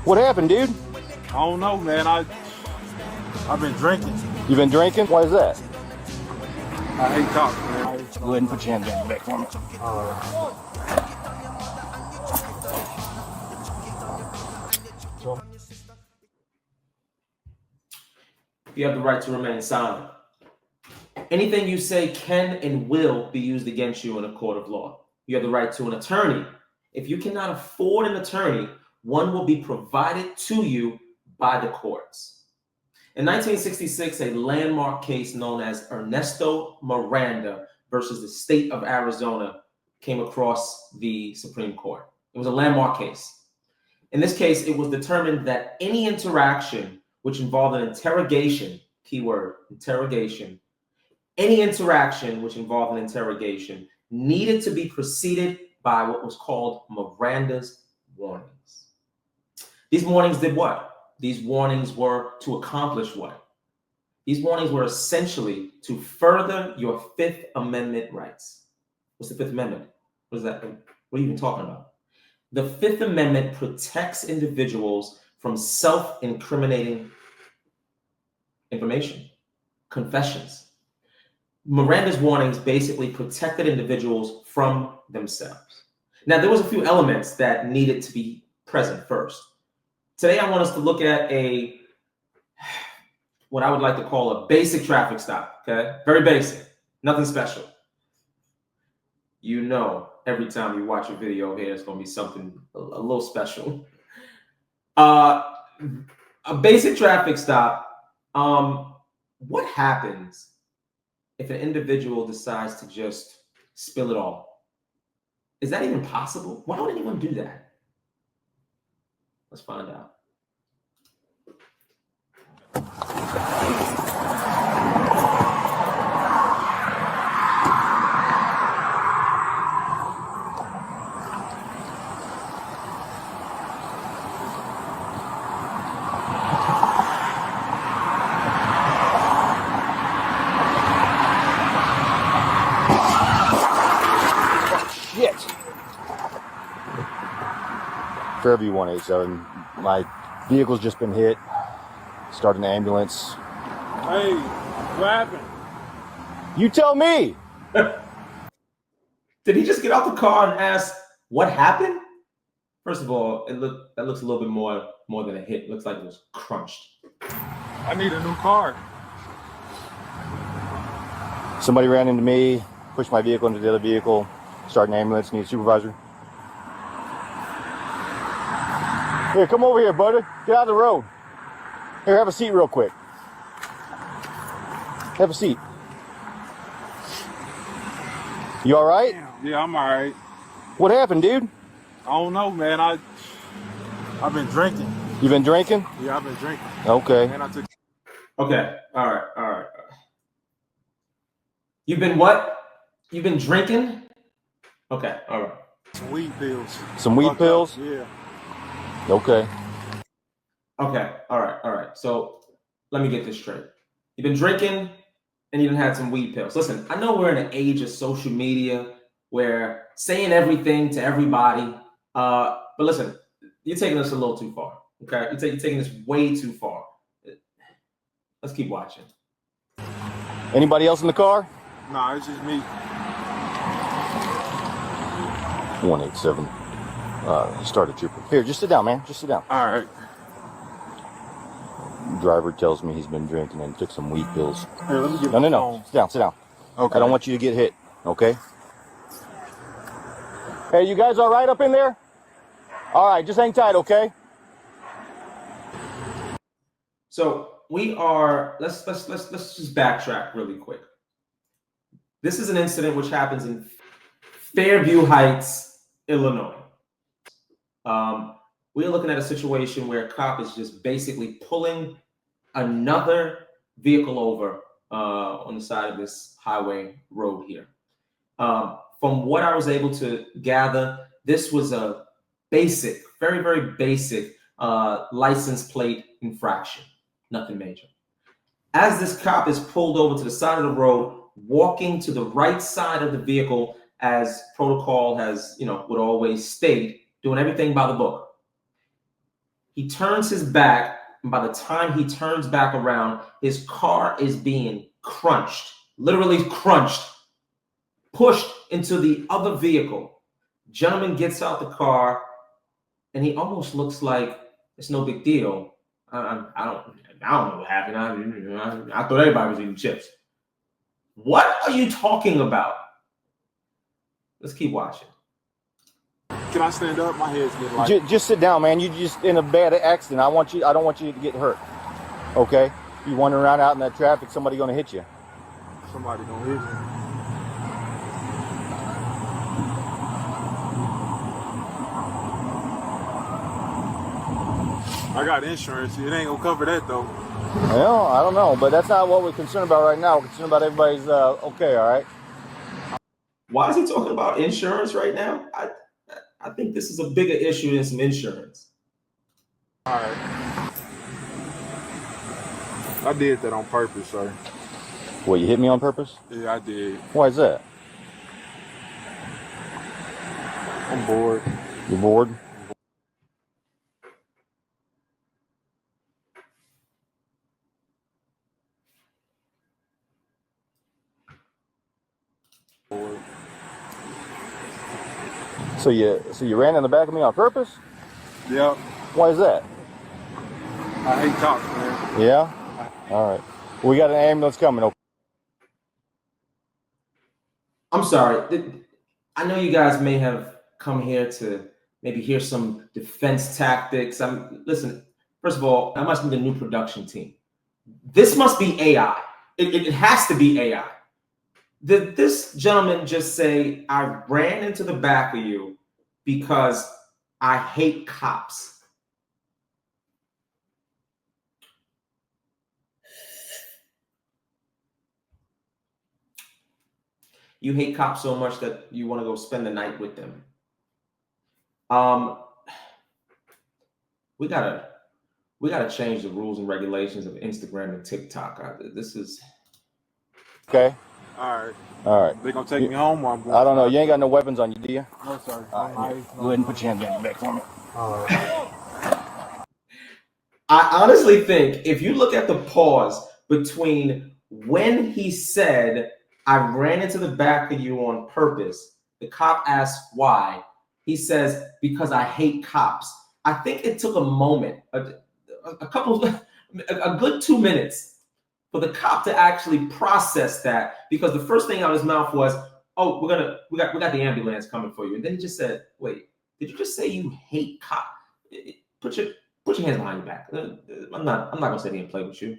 What happened, dude? I don't know, man. I've been drinking. You been drinking? Why is that? I hate cops, man. Go ahead and put your hands on your back for me. You have the right to remain silent. Anything you say can and will be used against you in a court of law. You have the right to an attorney. If you cannot afford an attorney, one will be provided to you by the courts. In 1966, a landmark case known as Ernesto Miranda versus the state of Arizona came across the Supreme Court. It was a landmark case. In this case, it was determined that any interaction which involved an interrogation, keyword, interrogation, any interaction which involved an interrogation needed to be preceded by what was called Miranda's warnings. These warnings did what? These warnings were to accomplish what? These warnings were essentially to further your Fifth Amendment rights. What's the Fifth Amendment? What is that? What are you even talking about? The Fifth Amendment protects individuals from self-incriminating information, confessions. Miranda's warnings basically protected individuals from themselves. Now, there was a few elements that needed to be present first. Today, I want us to look at what I would like to call a basic traffic stop, okay? Very basic, nothing special. You know, every time you watch a video here, it's gonna be something a little special. A basic traffic stop, what happens if an individual decides to just spill it all? Is that even possible? Why would anyone do that? Let's find out. Shit. Fairview 187. My vehicle's just been hit. Start an ambulance. Hey, what happened? You tell me. Did he just get out the car and ask what happened? First of all, that looks a little bit more than a hit. It looks like it was crunched. I need a new car. Somebody ran into me, pushed my vehicle into the other vehicle, start an ambulance, need a supervisor. Here, come over here, buddy. Get out of the road. Here, have a seat real quick. Have a seat. You all right? Yeah, I'm all right. What happened, dude? I don't know, man. I've been drinking. You been drinking? Yeah, I've been drinking. Okay. Man, I took. Okay, all right. You've been what? You've been drinking? Okay, all right. Some weed pills. Some weed pills? Yeah. Okay. Okay, all right. So let me get this straight. You've been drinking and you done had some weed pills. Listen, I know we're in an age of social media where saying everything to everybody, but listen, you're taking this a little too far, okay? You're taking this way too far. Let's keep watching. Anybody else in the car? Nah, it's just me. 187. Started trooper. Here, just sit down, man. Just sit down. All right. Driver tells me he's been drinking and took some weed pills. Here, let me get No. phone. Sit down. Okay. I don't want you to get hit, okay? Hey, you guys all right up in there? All right, just hang tight, okay? So let's just backtrack really quick. This is an incident which happens in Fairview Heights, Illinois. We're looking at a situation where a cop is just basically pulling another vehicle over on the side of this highway road here. From what I was able to gather, this was a basic, very, very basic license plate infraction, nothing major. As this cop is pulled over to the side of the road, walking to the right side of the vehicle, as as protocol has, would always state, doing everything by the book. He turns his back, and by the time he turns back around, his car is being crunched, literally crunched, pushed into the other vehicle. Gentleman gets out the car, and he almost looks like it's no big deal. I don't know what happened. I thought everybody was eating chips. What are you talking about? Let's keep watching. Can I stand up? My head's getting like. Just sit down, man. You just in a bad accident. I don't want you to get hurt. Okay? You wandering around out in that traffic, somebody gonna hit you. Somebody gonna hit me. I got insurance. It ain't gonna cover that though. Well, I don't know, but that's not what we're concerned about right now. We're concerned about everybody's okay, all right? Why is he talking about insurance right now? I think this is a bigger issue than some insurance. All right. I did that on purpose, sir. What, you hit me on purpose? Yeah, I did. Why is that? I'm bored. You're bored? So you ran in the back of me on purpose? Yep. Why is that? I hate cops, man. Yeah? All right. We got an ambulance coming. Okay. I'm sorry. I know you guys may have come here to maybe hear some defense tactics. Listen, first of all, I must be the new production team. This must be AI. It has to be AI. Did this gentleman just say, I ran into the back of you because I hate cops? You hate cops so much that you want to go spend the night with them. We gotta change the rules and regulations of Instagram and TikTok. This is Okay. All right. All right. They gonna take me home or I'm going? I don't know. You ain't got no weapons on you, do you? No, sir. All right. Go ahead and put your hands behind your back for me. All right. I honestly think if you look at the pause between when he said, I ran into the back of you on purpose, the cop asks why. He says, because I hate cops. I think it took a moment, a good 2 minutes for the cop to actually process that, because the first thing out of his mouth was, oh, we got the ambulance coming for you. And then he just said, wait, did you just say you hate cops? Put your hands behind your back. I'm not gonna sit here and play with you.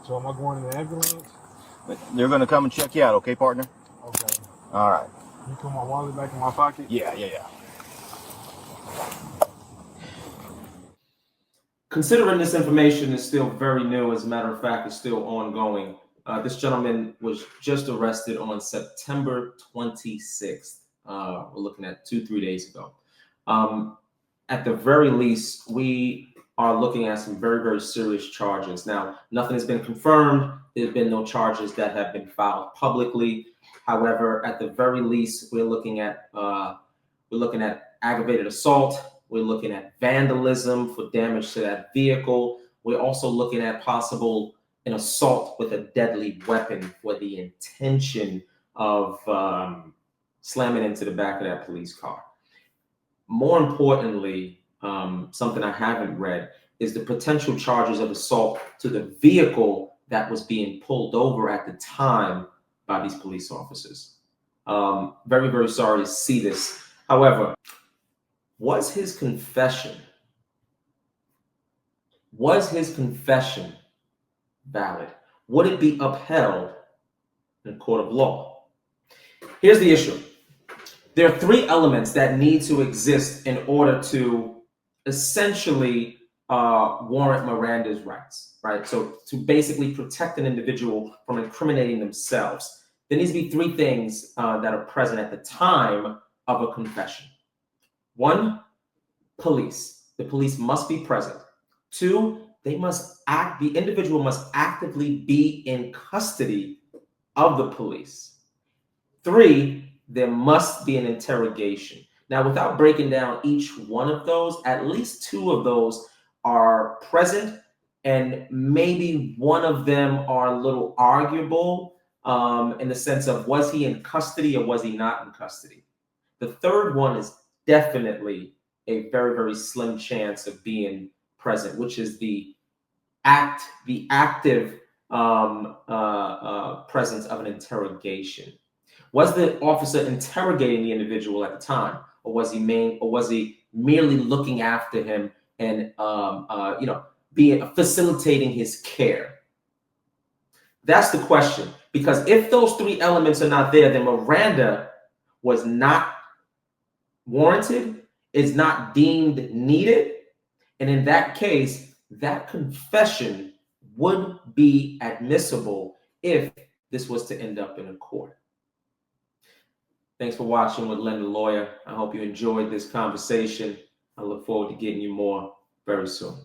So am I going in the ambulance? They're gonna come and check you out, okay, partner? Okay. All right. You put my wallet back in my pocket? Yeah. Considering this information is still very new, as a matter of fact, it's still ongoing. This gentleman was just arrested on September 26th. We're looking at 2-3 days ago. At the very least, we are looking at some very, very serious charges. Now, nothing has been confirmed. There's been no charges that have been filed publicly. However, at the very least, we're looking at aggravated assault. We're looking at vandalism for damage to that vehicle. We're also looking at an assault with a deadly weapon for the intention of slamming into the back of that police car. More importantly, something I haven't read is the potential charges of assault to the vehicle that was being pulled over at the time by these police officers. Very, very sorry to see this. However, was his confession valid? Would it be upheld in a court of law? Here's the issue. There are 3 elements that need to exist in order to essentially warrant Miranda's rights, right? So to basically protect an individual from incriminating themselves, there needs to be 3 things that are present at the time of a confession. 1, police. The police must be present. 2, the individual must actively be in custody of the police. 3, there must be an interrogation. Now, without breaking down each one of those, at least two of those are present, and maybe one of them are a little arguable in the sense of, was he in custody or was he not in custody? The third one is definitely a very, very slim chance of being present, which is the active presence of an interrogation. Was the officer interrogating the individual at the time, or was he merely looking after him and facilitating his care? That's the question. Because if those three elements are not there, then Miranda was not warranted, is not deemed needed, and in that case, that confession would be admissible if this was to end up in a court. Thanks for watching with Len the Lawyer. I hope you enjoyed this conversation. I look forward to getting you more very soon.